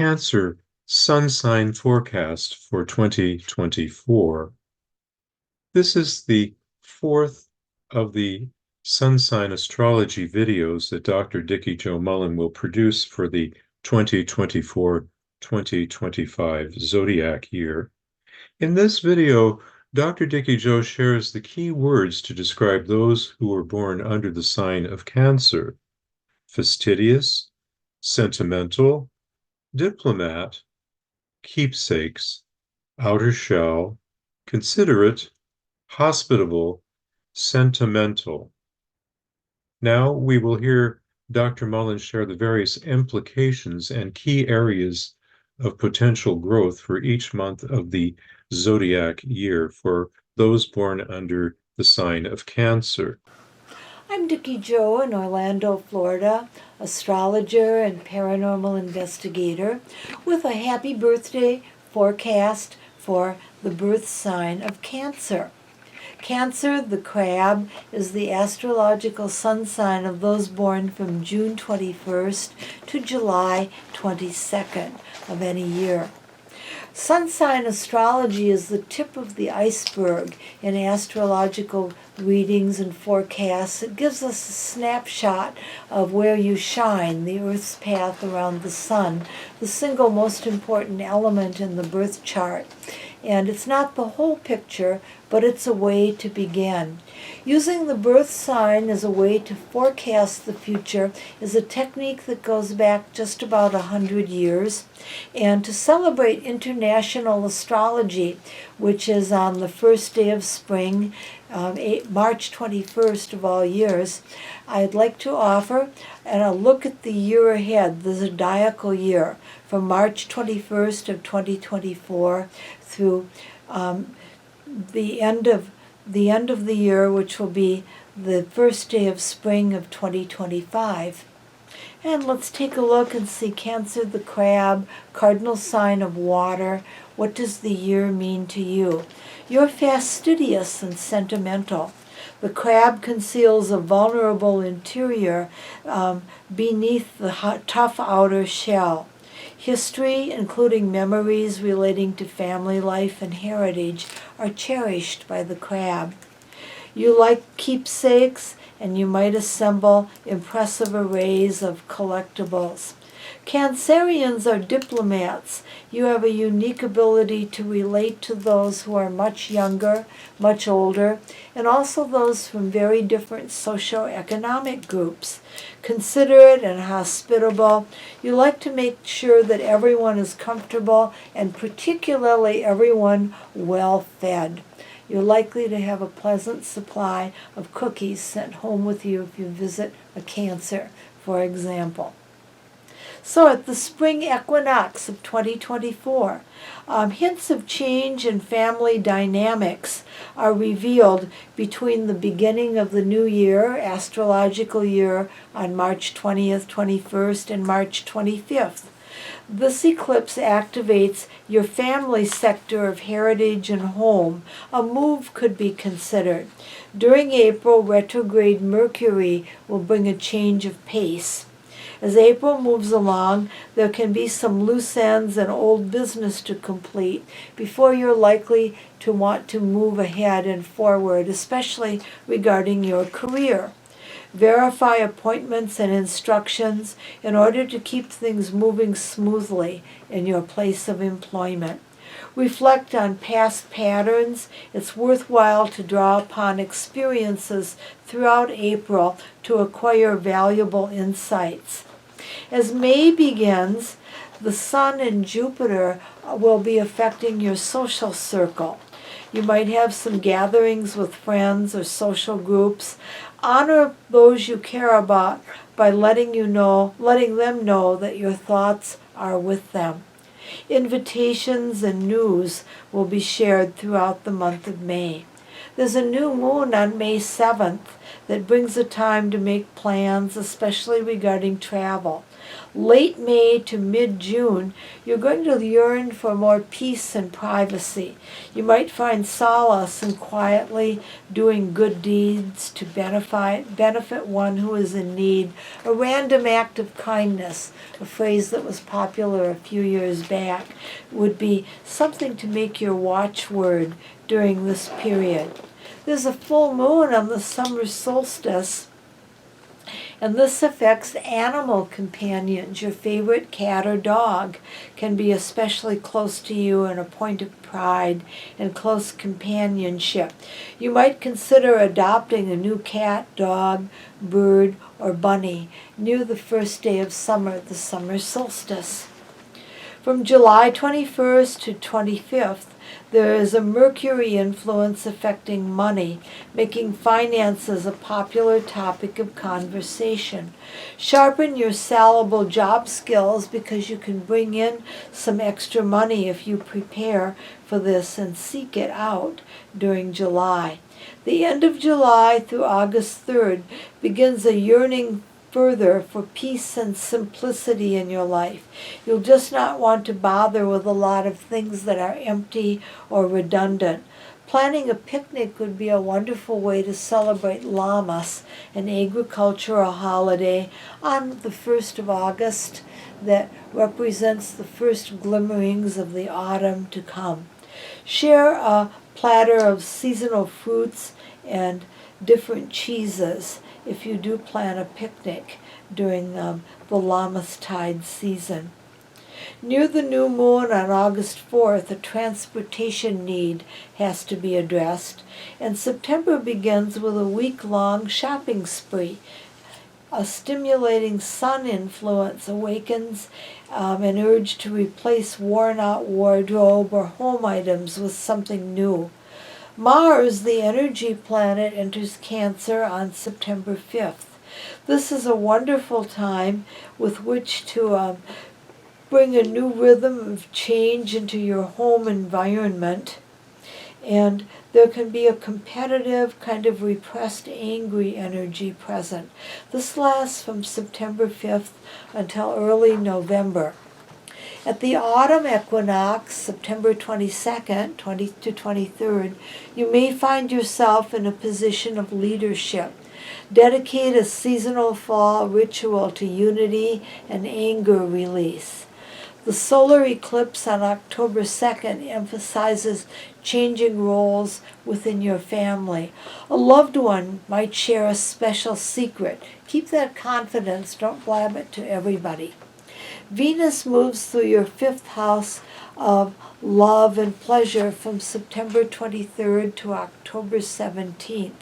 Cancer sun sign forecast for 2024. This is the fourth of the sun sign astrology videos that Dr. Dikki Jo Mullen will produce for the 2024-2025 Zodiac year. In this video, Dr. Dikki Jo shares the key words to describe those who were born under the sign of Cancer: fastidious, sentimental, diplomat, keepsakes, outer shell, considerate, hospitable, sentimental. Now we will hear Dr. Mullen share the various implications and key areas of potential growth for each month of the Zodiac year for those born under the sign of Cancer. I'm Dikki Jo in Orlando, Florida, astrologer and paranormal investigator, with a happy birthday forecast for the birth sign of Cancer. Cancer, the crab, is the astrological sun sign of those born from June 21st to July 22nd of any year. Sun sign astrology is the tip of the iceberg in astrological readings and forecasts. It gives us a snapshot of where you shine, the Earth's path around the sun, the single most important element in the birth chart. And it's not the whole picture, but it's a way to begin. Using the birth sign as a way to forecast the future is a technique that goes back just about 100 years. And to celebrate International Astrology, which is on the first day of spring, March 21st of all years, I'd like to offer a look at the year ahead, the zodiacal year, from March 21st of 2024 through the end of the year, which will be the first day of spring of 2025. And let's take a look and see Cancer, the crab, cardinal sign of water. What does the year mean to you? You're fastidious and sentimental. The crab conceals a vulnerable interior beneath the tough outer shell. History, including memories relating to family life and heritage, are cherished by the crab. You like keepsakes, and you might assemble impressive arrays of collectibles. Cancerians are diplomats. You have a unique ability to relate to those who are much younger, much older, and also those from very different socioeconomic groups. Considerate and hospitable, you like to make sure that everyone is comfortable and particularly everyone well fed. You're likely to have a pleasant supply of cookies sent home with you if you visit a Cancer, for example. So at the spring equinox of 2024, hints of change in family dynamics are revealed between the beginning of the new year, astrological year, on March 20th, 21st, and March 25th. This eclipse activates your family sector of heritage and home. A move could be considered. During April, retrograde Mercury will bring a change of pace. As April moves along, there can be some loose ends and old business to complete before you're likely to want to move ahead and forward, especially regarding your career. Verify appointments and instructions in order to keep things moving smoothly in your place of employment. Reflect on past patterns. It's worthwhile to draw upon experiences throughout April to acquire valuable insights. As May begins, the Sun and Jupiter will be affecting your social circle. You might have some gatherings with friends or social groups. Honor those you care about by letting them know that your thoughts are with them. Invitations and news will be shared throughout the month of May. There's a new moon on May 7th that brings a time to make plans, especially regarding travel. Late May to mid-June, you're going to yearn for more peace and privacy. You might find solace in quietly doing good deeds to benefit one who is in need. A random act of kindness, a phrase that was popular a few years back, would be something to make your watchword during this period. There's a full moon on the summer solstice, and this affects animal companions. Your favorite cat or dog can be especially close to you and a point of pride and close companionship. You might consider adopting a new cat, dog, bird, or bunny near the first day of summer, the summer solstice. From July 21st to 25th, there is a Mercury influence affecting money, making finances a popular topic of conversation. Sharpen your salable job skills because you can bring in some extra money if you prepare for this and seek it out during July. The end of July through August 3rd begins a yearning further for peace and simplicity in your life. You'll just not want to bother with a lot of things that are empty or redundant. Planning a picnic would be a wonderful way to celebrate Lammas, an agricultural holiday on the 1st of August that represents the first glimmerings of the autumn to come. Share a platter of seasonal fruits and different cheeses if you do plan a picnic during the Lammastide season. Near the new moon on August 4th, a transportation need has to be addressed, and September begins with a week-long shopping spree. A stimulating sun influence awakens an urge to replace worn-out wardrobe or home items with something new. Mars, the energy planet, enters Cancer on September 5th. This is a wonderful time with which to bring a new rhythm of change into your home environment. And there can be a competitive, kind of repressed, angry energy present. This lasts from September 5th until early November. At the autumn equinox, September 22nd to 23rd, you may find yourself in a position of leadership. Dedicate a seasonal fall ritual to unity and anger release. The solar eclipse on October 2nd emphasizes changing roles within your family. A loved one might share a special secret. Keep that confidence, don't blab it to everybody. Venus moves through your 5th house of love and pleasure from September 23rd to October 17th.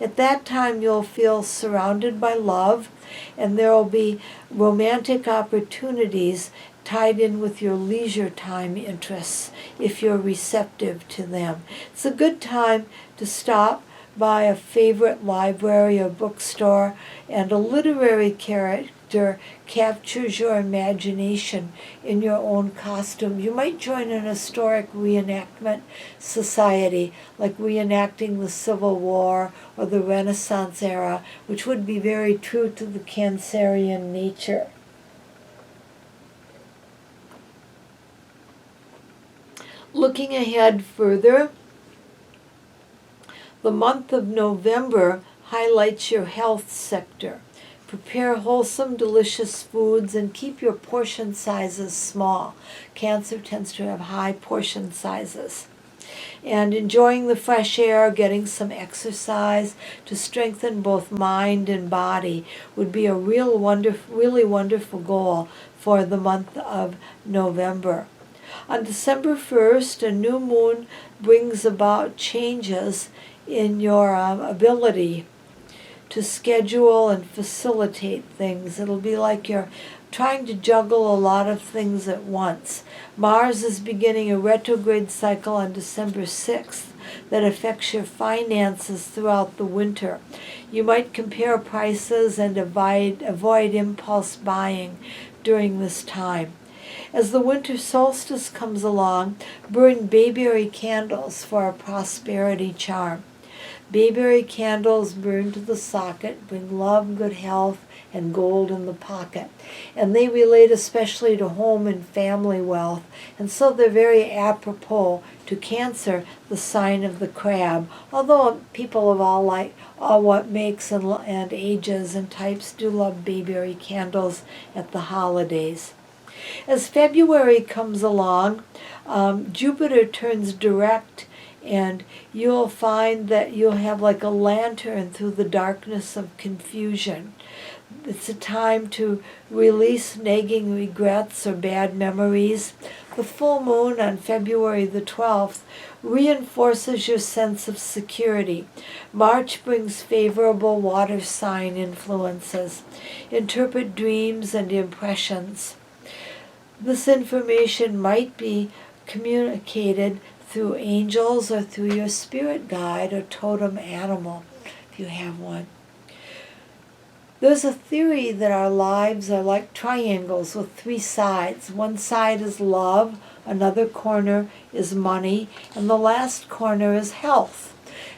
At that time, you'll feel surrounded by love, and there will be romantic opportunities tied in with your leisure time interests if you're receptive to them. It's a good time to stop by a favorite library or bookstore, and a literary character captures your imagination in your own costume. You might join an historic reenactment society, like reenacting the Civil War or the Renaissance era, which would be very true to the Cancerian nature. Looking ahead further, the month of November highlights your health sector. Prepare wholesome, delicious foods and keep your portion sizes small. Cancer tends to have high portion sizes. And enjoying the fresh air, getting some exercise to strengthen both mind and body would be a really wonderful goal for the month of November. On December 1st, a new moon brings about changes in your ability to schedule and facilitate things. It'll be like you're trying to juggle a lot of things at once. Mars is beginning a retrograde cycle on December 6th that affects your finances throughout the winter. You might compare prices and avoid impulse buying during this time. As the winter solstice comes along, burn bayberry candles for a prosperity charm. Bayberry candles burned to the socket bring love, good health, and gold in the pocket. And they relate especially to home and family wealth, and so they're very apropos to Cancer, the sign of the crab, although people of all what makes and ages and types do love bayberry candles at the holidays. As February comes along, Jupiter turns direct, and you'll find that you'll have like a lantern through the darkness of confusion. It's a time to release nagging regrets or bad memories. The full moon on February the 12th reinforces your sense of security. March brings favorable water sign influences. Interpret dreams and impressions. This information might be communicated through angels or through your spirit guide or totem animal, if you have one. There's a theory that our lives are like triangles with three sides. One side is love, another corner is money, and the last corner is health.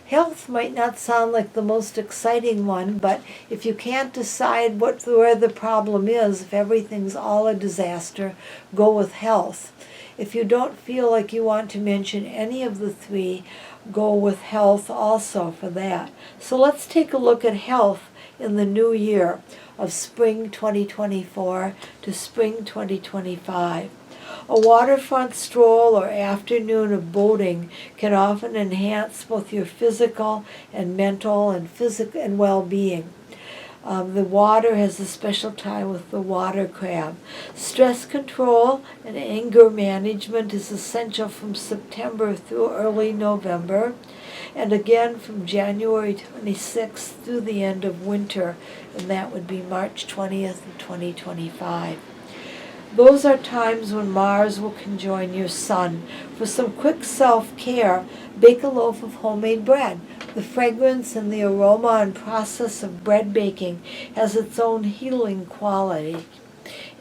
Health might not sound like the most exciting one, but if you can't decide where the problem is, if everything's all a disaster, go with health. If you don't feel like you want to mention any of the three, go with health also for that. So let's take a look at health in the new year of spring 2024 to spring 2025. A waterfront stroll or afternoon of boating can often enhance both your physical and mental and well-being. The water has a special tie with the water crab. Stress control and anger management is essential from September through early November, and again from January 26th through the end of winter, and that would be March 20th of 2025. Those are times when Mars will conjoin your Sun. For some quick self-care, bake a loaf of homemade bread. The fragrance and the aroma and process of bread baking has its own healing quality.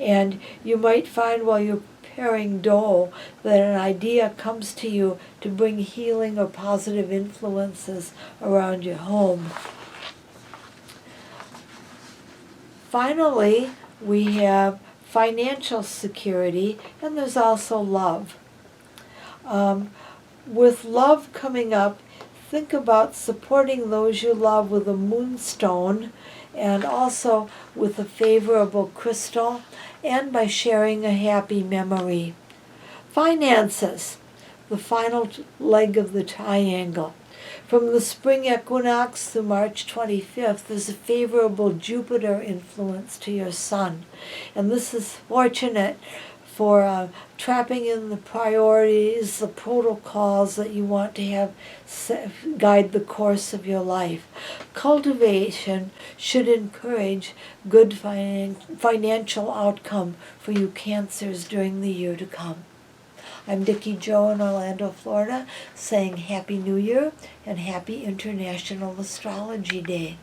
And you might find while you're preparing dough that an idea comes to you to bring healing or positive influences around your home. Finally, we have financial security, and there's also love. With love coming up, think about supporting those you love with a moonstone and also with a favorable crystal and by sharing a happy memory. Finances, the final leg of the triangle. From the spring equinox through March 25th, there's a favorable Jupiter influence to your Sun. And this is fortunate for trapping in the priorities, the protocols that you want to have guide the course of your life. Cultivation should encourage good financial outcome for you Cancers during the year to come. I'm Dikki Jo in Orlando, Florida, saying Happy New Year and Happy International Astrology Day.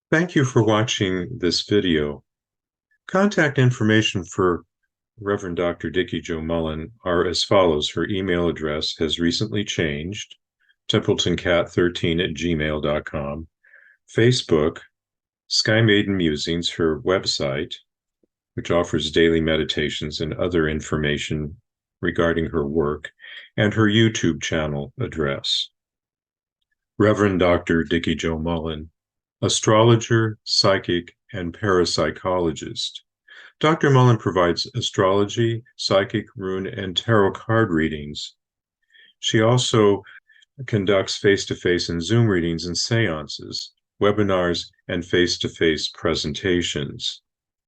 Thank you for watching this video. Contact information for Rev Dr. Dikki Jo Mullen are as follows. Her email address has recently changed, templetoncat13@gmail.com. Facebook, Sky Maiden Musings, her website, which offers daily meditations and other information regarding her work, and her YouTube channel address. Reverend Dr. Dikki Jo Mullen, astrologer, psychic, and parapsychologist. Dr. Mullen provides astrology, psychic, rune, and tarot card readings. She also conducts face-to-face and Zoom readings and seances, webinars, and face-to-face presentations.